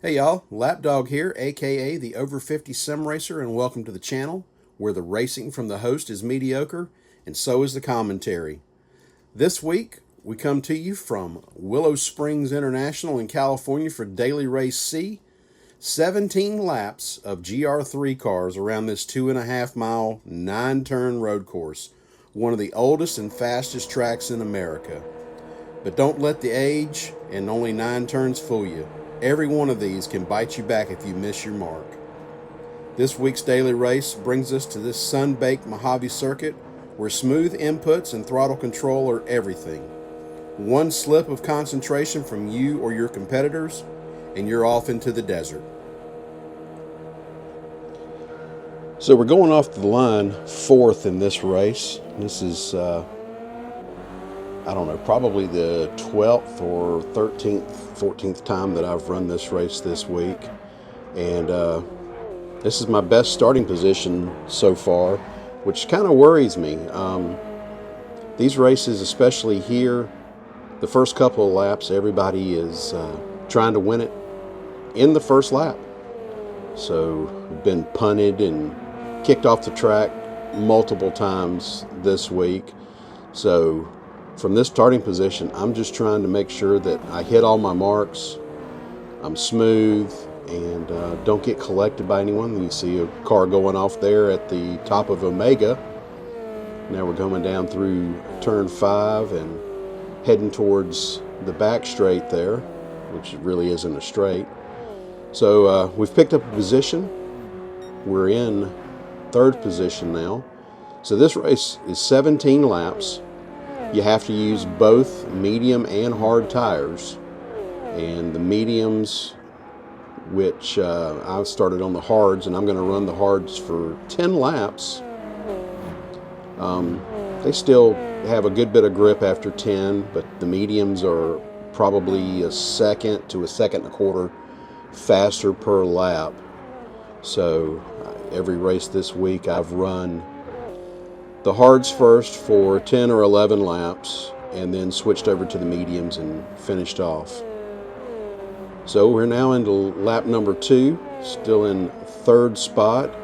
Hey y'all, Lapdog here, aka the Over 50 Sim Racer, and welcome to the channel where the racing from the host is mediocre and so is the commentary. This week, we come to you from Willow Springs International in California for Daily Race C. 17 laps of GR3 cars around this 2.5 mile, 9-turn road course, one of the oldest and fastest tracks in America. But don't let the age and only 9 turns fool you. Every one of these can bite you back if you miss your mark. This week's daily race brings us to this sun-baked Mojave circuit where smooth inputs and throttle control are everything. One slip of concentration from you or your competitors, and you're off into the desert. So we're going off the line fourth in this race. This is I don't know, probably the 12th or 13th, 14th time that I've run this race this week. And this is my best starting position so far, which kind of worries me. These races, especially here, the first couple of laps, everybody is trying to win it in the first lap. So been punted and kicked off the track multiple times this week. So from this starting position, I'm just trying to make sure that I hit all my marks, I'm smooth, and don't get collected by anyone. You see a car going off there at the top of Omega. Now we're coming down through turn 5 and heading towards the back straight there, which really isn't a straight. So we've picked up a position. We're in third position now. So this race is 17 laps. You have to use both medium and hard tires, and the mediums, which I started on the hards, and I'm going to run the hards for 10 laps. They still have a good bit of grip after 10, but the mediums are probably a second to a second and a quarter faster per lap. So every race this week I've run the hards first for 10 or 11 laps and then switched over to the mediums and finished off. So we're now into lap number 2, still in third spot.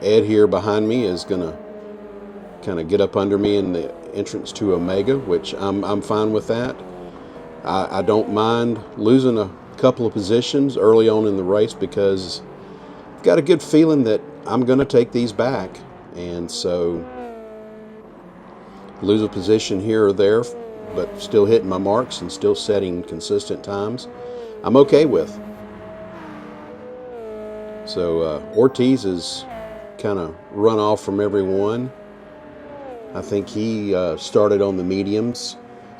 Ed here behind me is going to kind of get up under me in the entrance to Omega, which I'm fine with that. I don't mind losing a couple of positions early on in the race because I've got a good feeling that I'm going to take these back. And so lose a position here or there, but still hitting my marks and still setting consistent times, I'm okay with. So Ortiz is kind of run off from everyone. I think he started on the mediums.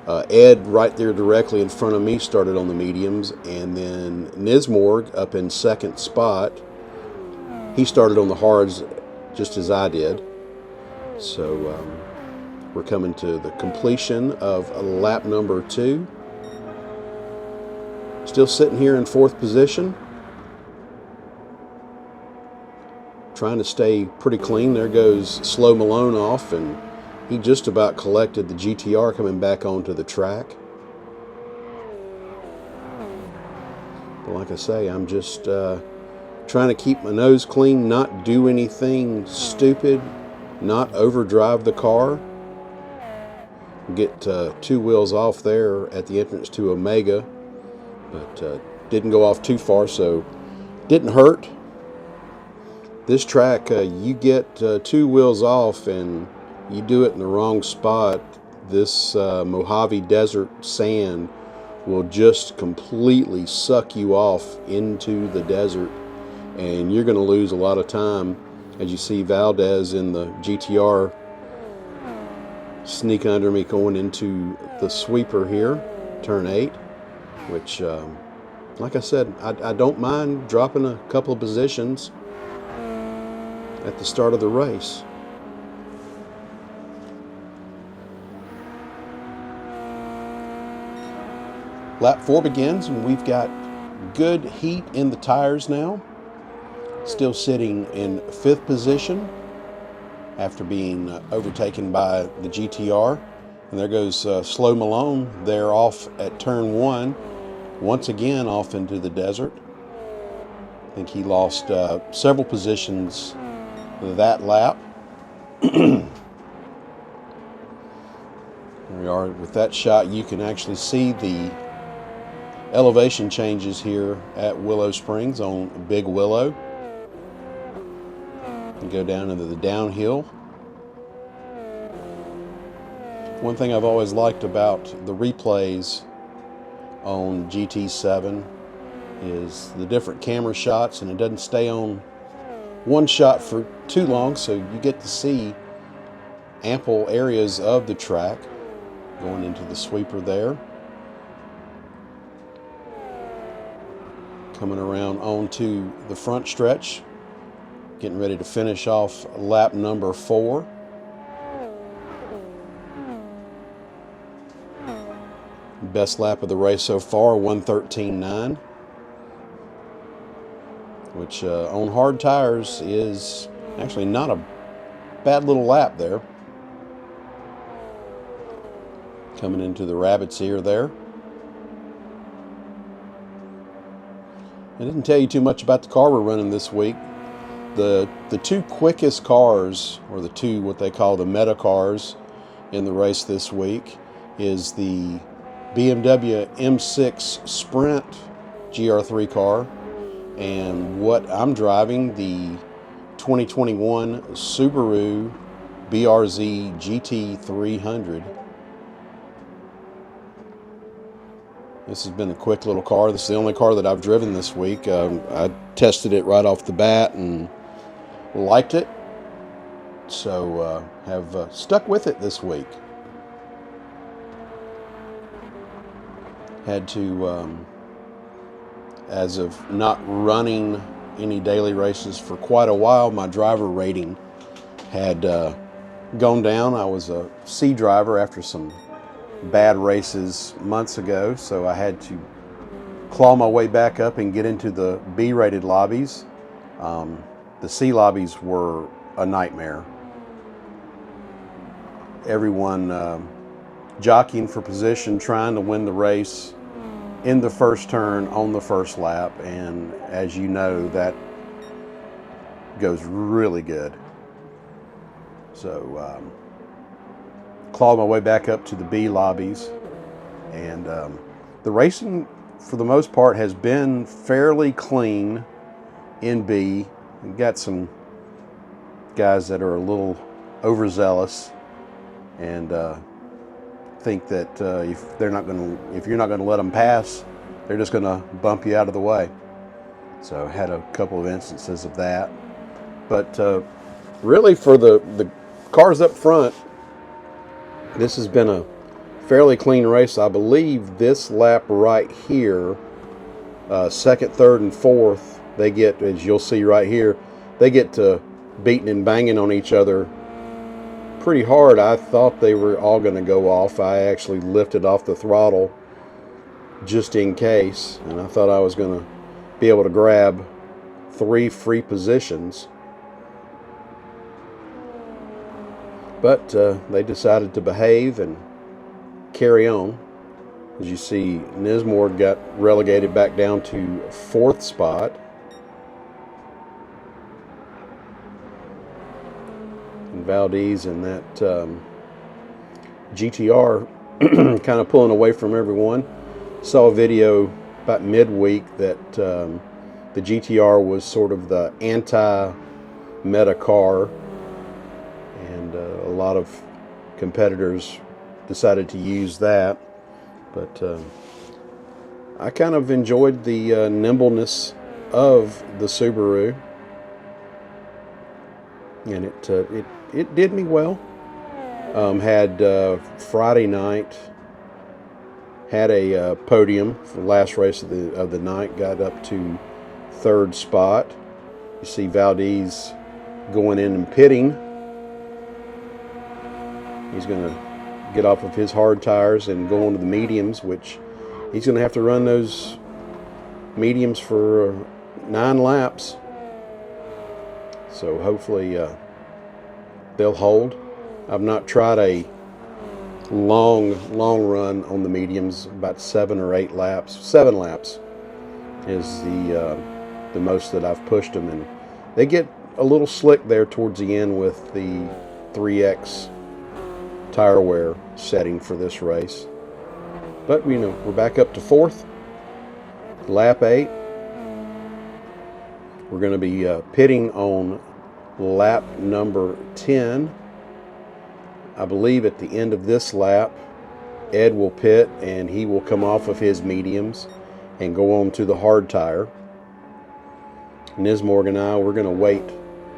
Ed right there directly in front of me started on the mediums, and then Nismorg up in second spot, he started on the hards just as I did. So we're coming to the completion of lap number 2. Still sitting here in fourth position, trying to stay pretty clean. There goes Slow Malone off, and he just about collected the GTR coming back onto the track. But like I say, I'm just trying to keep my nose clean, not do anything stupid, not overdrive the car. Get 2 wheels off there at the entrance to Omega, but didn't go off too far, so didn't hurt. This track, you get 2 wheels off and you do it in the wrong spot, this Mojave Desert sand will just completely suck you off into the desert, and you're going to lose a lot of time. As you see Valdez in the GTR sneak under me going into the sweeper here, turn 8, which, like I said, I don't mind dropping a couple of positions at the start of the race. Lap 4 begins, and we've got good heat in the tires now. Still sitting in 5th position after being overtaken by the GTR. And there goes Slow Malone there off at turn 1, once again off into the desert. I think he lost several positions that lap. Here we are with that shot. You can actually see the elevation changes here at Willow Springs on Big Willow. And go down into the downhill. One thing I've always liked about the replays on GT7 is the different camera shots, and it doesn't stay on one shot for too long, so you get to see ample areas of the track. Going into the sweeper there. Coming around onto the front stretch. Getting ready to finish off lap number 4. Best lap of the race so far, 1:13.9. Which on hard tires is actually not a bad little lap there. Coming into the rabbit's ear there. I didn't tell you too much about the car we're running this week. The two quickest cars, or the two what they call the meta cars in the race this week, is the BMW M6 Sprint GR3 car, and what I'm driving, the 2021 Subaru BRZ GT300. This has been a quick little car. This is the only car that I've driven this week. I tested it right off the bat and liked it, so have stuck with it this week. Had to, as of not running any daily races for quite a while, my driver rating had gone down. I was a C driver after some bad races months ago, so I had to claw my way back up and get into the B-rated lobbies. The C lobbies were a nightmare. Everyone jockeying for position, trying to win the race in the first turn on the first lap, and as you know, that goes really good. So clawed my way back up to the B lobbies, and the racing for the most part has been fairly clean in B. We've got some guys that are a little overzealous and think that if you're not going to let them pass, they're just going to bump you out of the way. So I had a couple of instances of that, but really for the cars up front, this has been a fairly clean race. I believe this lap right here, second, third, and fourth, they get, as you'll see right here, they get to beating and banging on each other pretty hard. I thought they were all going to go off. I actually lifted off the throttle just in case, and I thought I was going to be able to grab 3 free positions. But they decided to behave and carry on. As you see, Nismord got relegated back down to 4th spot. And Valdez and that GTR kind of pulling away from everyone. Saw a video about midweek that the GTR was sort of the anti-meta car, and a lot of competitors decided to use that. But I kind of enjoyed the nimbleness of the Subaru, and it did me well. Had Friday night, had a podium for the last race of the night, got up to 3rd spot. You see Valdez going in and pitting. He's going to get off of his hard tires and go on to the mediums, which he's going to have to run those mediums for 9 laps. So hopefully they'll hold. I've not tried a long run on the mediums, about 7 or 8 laps. 7 laps is the the most that I've pushed them, and they get a little slick there towards the end with the 3X tire wear setting for this race. But you know, we're back up to 4th, lap 8. We're going to be pitting on lap number 10. I believe at the end of this lap, Ed will pit and he will come off of his mediums and go on to the hard tire. Nismorg and I, we're going to wait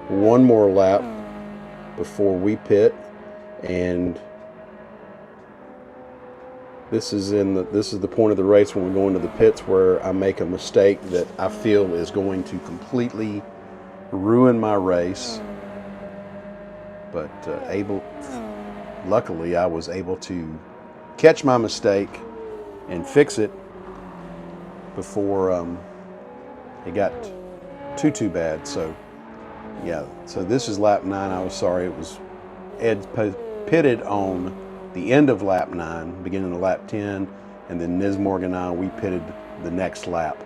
one more lap before we pit, and this is the point of the race when we go into the pits where I make a mistake that I feel is going to completely ruin my race. But luckily I was able to catch my mistake and fix it before it got too bad. So yeah, so this is lap 9. I was sorry, it was Ed pitted on the end of lap 9, beginning of lap 10, and then Nismorg and I, we pitted the next lap.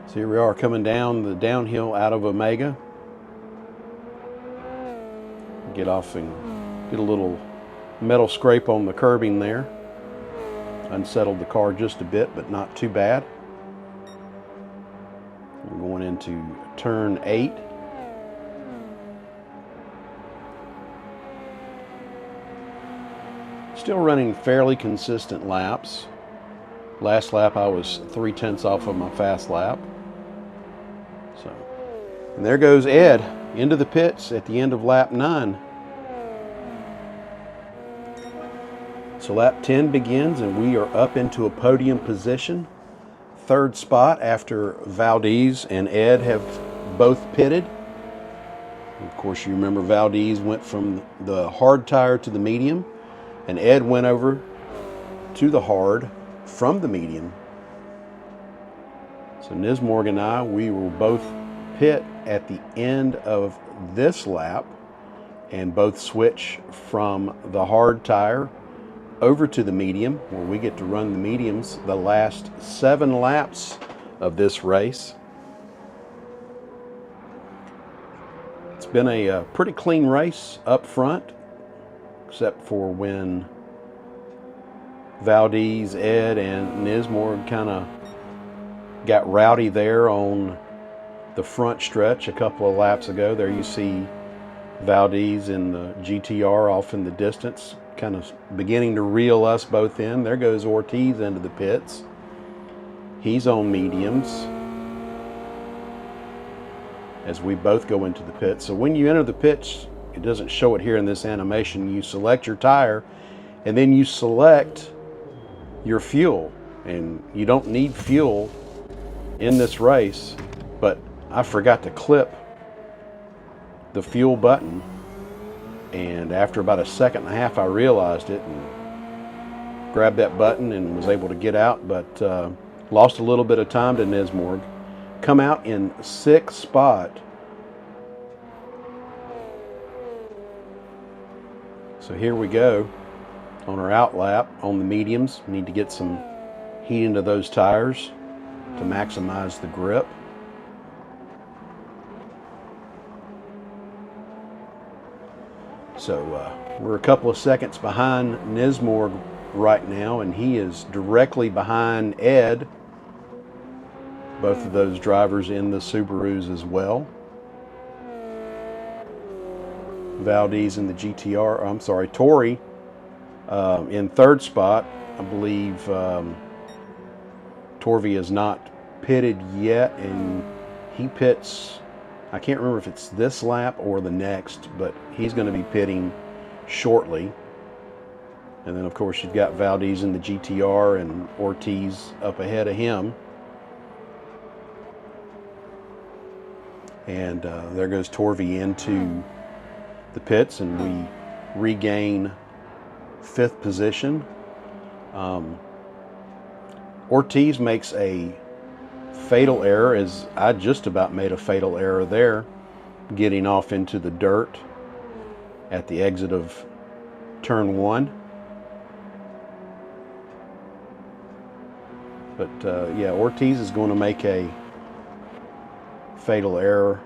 So here we are coming down the downhill out of Omega. Get off and get a little metal scrape on the curbing there. Unsettled the car just a bit, but not too bad. We're going into turn 8. Still running fairly consistent laps. Last lap I was 0.3 off of my fast lap. So, and there goes Ed into the pits at the end of lap 9. So lap 10 begins and we are up into a podium position. 3rd spot after Valdez and Ed have both pitted. Of course, you remember Valdez went from the hard tire to the medium, and Ed went over to the hard from the medium. So Nismorg and I, we will both pit at the end of this lap and both switch from the hard tire over to the medium, where we get to run the mediums the last 7 laps of this race. It's been a pretty clean race up front, except for when Valdez, Ed, and Nismorg kind of got rowdy there on the front stretch a couple of laps ago. There you see Valdez in the GTR off in the distance, kind of beginning to reel us both in. There goes Ortiz into the pits. He's on mediums as we both go into the pits. So when you enter the pits, it doesn't show it here in this animation, you select your tire and then you select your fuel. And you don't need fuel in this race, but I forgot to clip the fuel button, and after about 1.5 seconds I realized it and grabbed that button and was able to get out, but lost a little bit of time to Nismorg. Come out in 6th spot. So here we go on our out lap on the mediums. We need to get some heat into those tires to maximize the grip. So we're a couple of seconds behind Nismorg right now, and he is directly behind Ed. Both of those drivers in the Subarus as well. Valdez in the GTR, I'm sorry, Torrey in 3rd spot. I believe Torvey is not pitted yet, and he pits, I can't remember if it's this lap or the next, but he's going to be pitting shortly. And then of course you've got Valdez in the GTR and Ortiz up ahead of him. And there goes Torvey into the pits, and we regain 5th position. Ortiz makes a fatal error, as I just about made a fatal error there. getting off into the dirt at the exit of turn 1. But yeah, Ortiz is going to make a fatal error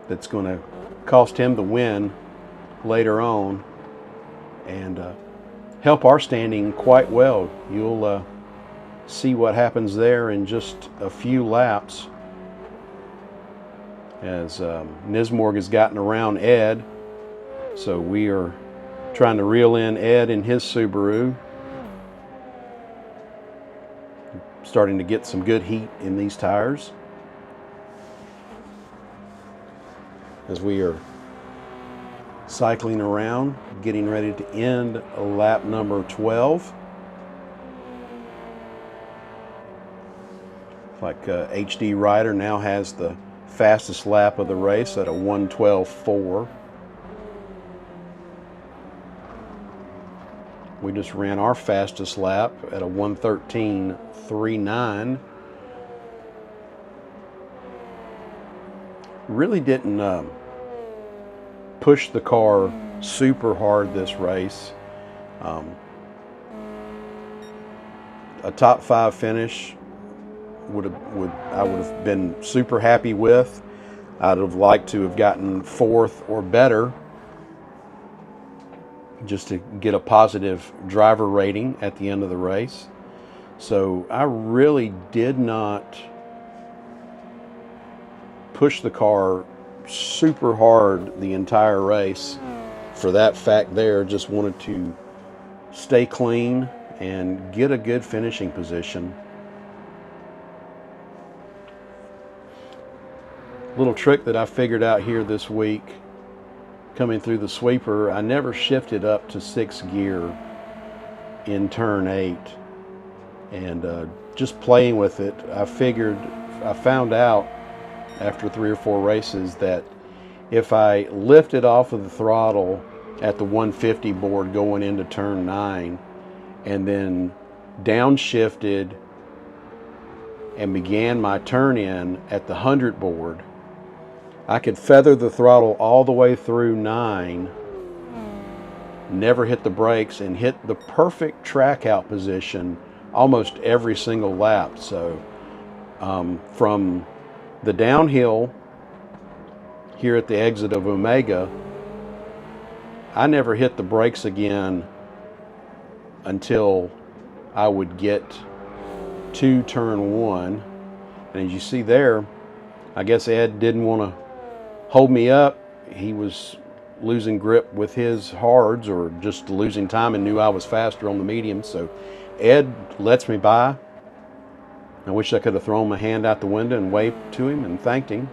that's going to cost him the win later on, and help our standing quite well. You'll see what happens there in just a few laps, as Nismorg has gotten around Ed. So we are trying to reel in Ed in his Subaru. Starting to get some good heat in these tires as we are cycling around, getting ready to end lap number 12. Like HD Rider now has the fastest lap of the race at a 1:12.4. We just ran our fastest lap at a 1:13.39. Really didn't push the car super hard this race. A top 5 finish I would have been super happy with. I'd have liked to have gotten 4th or better, just to get a positive driver rating at the end of the race. So I really did not push the car super hard the entire race. For that fact there, just wanted to stay clean and get a good finishing position. Little trick that I figured out here this week, coming through the sweeper, I never shifted up to 6th gear in turn 8, and just playing with it, I found out after 3 or 4 races that if I lifted off of the throttle at the 150 board going into turn 9 and then downshifted and began my turn in at the 100 board, I could feather the throttle all the way through 9, never hit the brakes, and hit the perfect track out position almost every single lap. So from the downhill here at the exit of Omega, I never hit the brakes again until I would get to turn 1. And as you see there, I guess Ed didn't want to hold me up. He was losing grip with his hards, or just losing time, and knew I was faster on the medium. So Ed lets me by. I wish I could have thrown my hand out the window and waved to him and thanked him.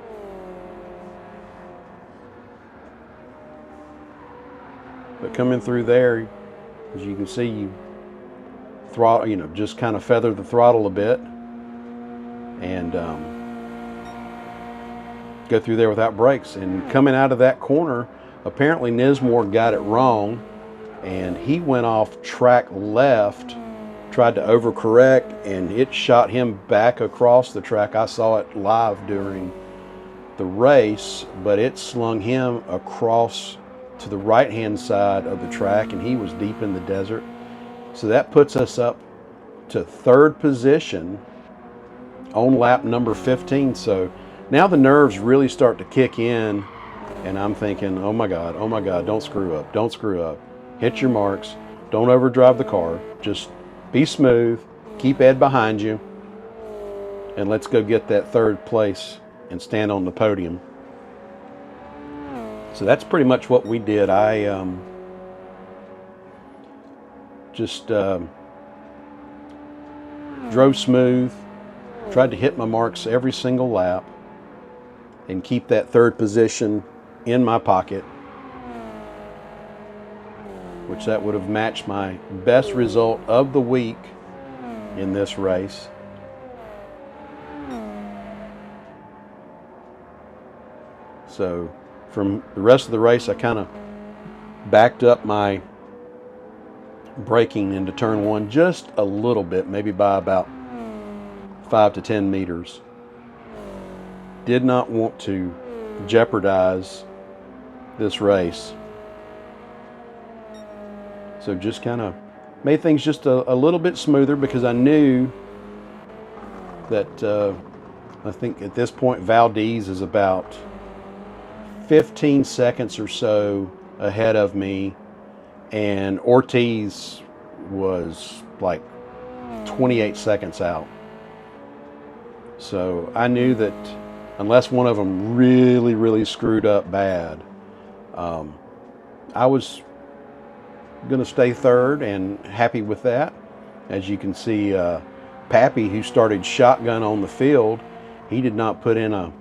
But coming through there, as you can see, you throttle, just kind of feather the throttle a bit, and go through there without brakes. And coming out of that corner, apparently Nismore got it wrong, and he went off track left, tried to overcorrect, and it shot him back across the track. I saw it live during the race, but it slung him across to the right-hand side of the track, and he was deep in the desert. So that puts us up to 3rd position on lap number 15. So now the nerves really start to kick in, and I'm thinking, oh my God, don't screw up, don't screw up. Hit your marks, don't overdrive the car, just be smooth, keep Ed behind you, and let's go get that 3rd place and stand on the podium. So that's pretty much what we did. I just drove smooth, tried to hit my marks every single lap, and keep that 3rd position in my pocket, which that would have matched my best result of the week in this race. So from the rest of the race, I kind of backed up my braking into turn 1 just a little bit, maybe by about 5 to 10 meters. did not want to jeopardize this race. So just kind of made things just a little bit smoother, because I knew that I think at this point Valdez is about 15 seconds or so ahead of me, and Ortiz was like 28 seconds out. So I knew that unless one of them really screwed up bad, I was going to stay third, and happy with that. As you can see, Pappy, who started shotgun on the field, he did not put in a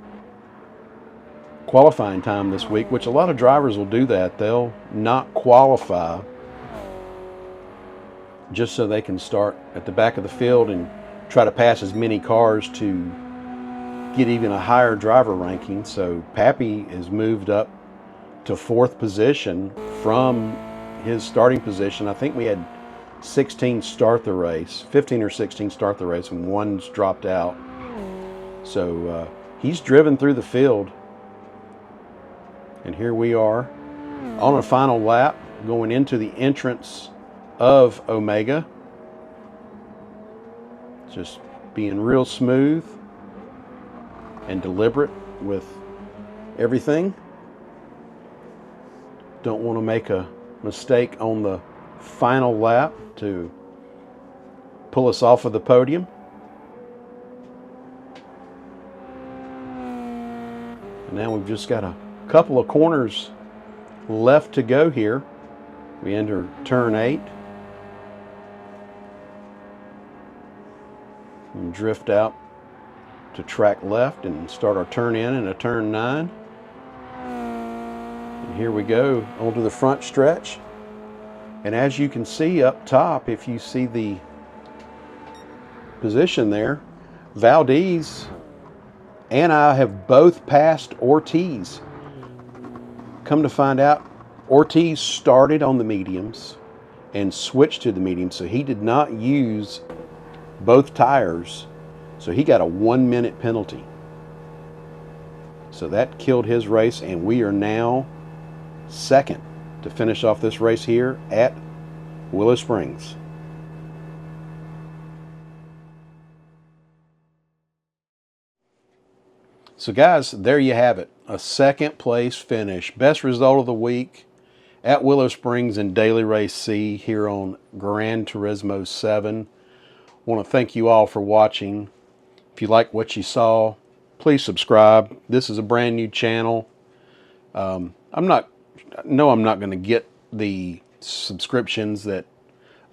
qualifying time this week, which a lot of drivers will do that. They'll not qualify just so they can start at the back of the field and try to pass as many cars to get even a higher driver ranking. So Pappy is moved up to 4th position from his starting position. I think we had 16 start the race, 15 or 16 start the race, and one's dropped out. So he's driven through the field. And here we are on a final lap going into the entrance of Omega. Just being real smooth and deliberate with everything. Don't want to make a mistake on the final lap to pull us off of the podium. And now we've just got a couple of corners left to go here. We enter turn 8 and drift out to track left and start our turn in a turn 9. And here we go onto the front stretch. And as you can see up top, if you see the position there, Valdez and I have both passed Ortiz. Come to find out, Ortiz started on the mediums and switched to the mediums, so he did not use both tires, so he got a 1-minute penalty. So that killed his race, and we are now second to finish off this race here at Willow Springs. So guys, there you have it. A 2nd place finish. Best result of the week at Willow Springs in Daily Race C here on Gran Turismo 7. I want to thank you all for watching. If you like what you saw, please subscribe. This is a brand new channel. I'm not going to get the subscriptions that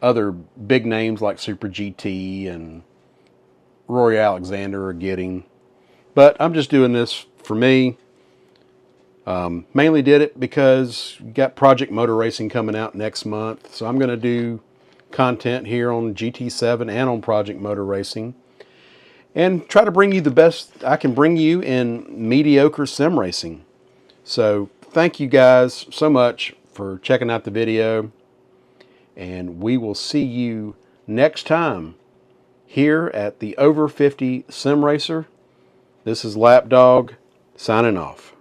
other big names like Super GT and Rory Alexander are getting. But I'm just doing this for me. Mainly did it because we got Project Motor Racing coming out next month. So I'm going to do content here on GT7 and on Project Motor Racing. And try to bring you the best I can bring you in mediocre sim racing. So thank you guys so much for checking out the video. And we will see you next time here at the Over 50 Sim Racer. This is Lapdog signing off.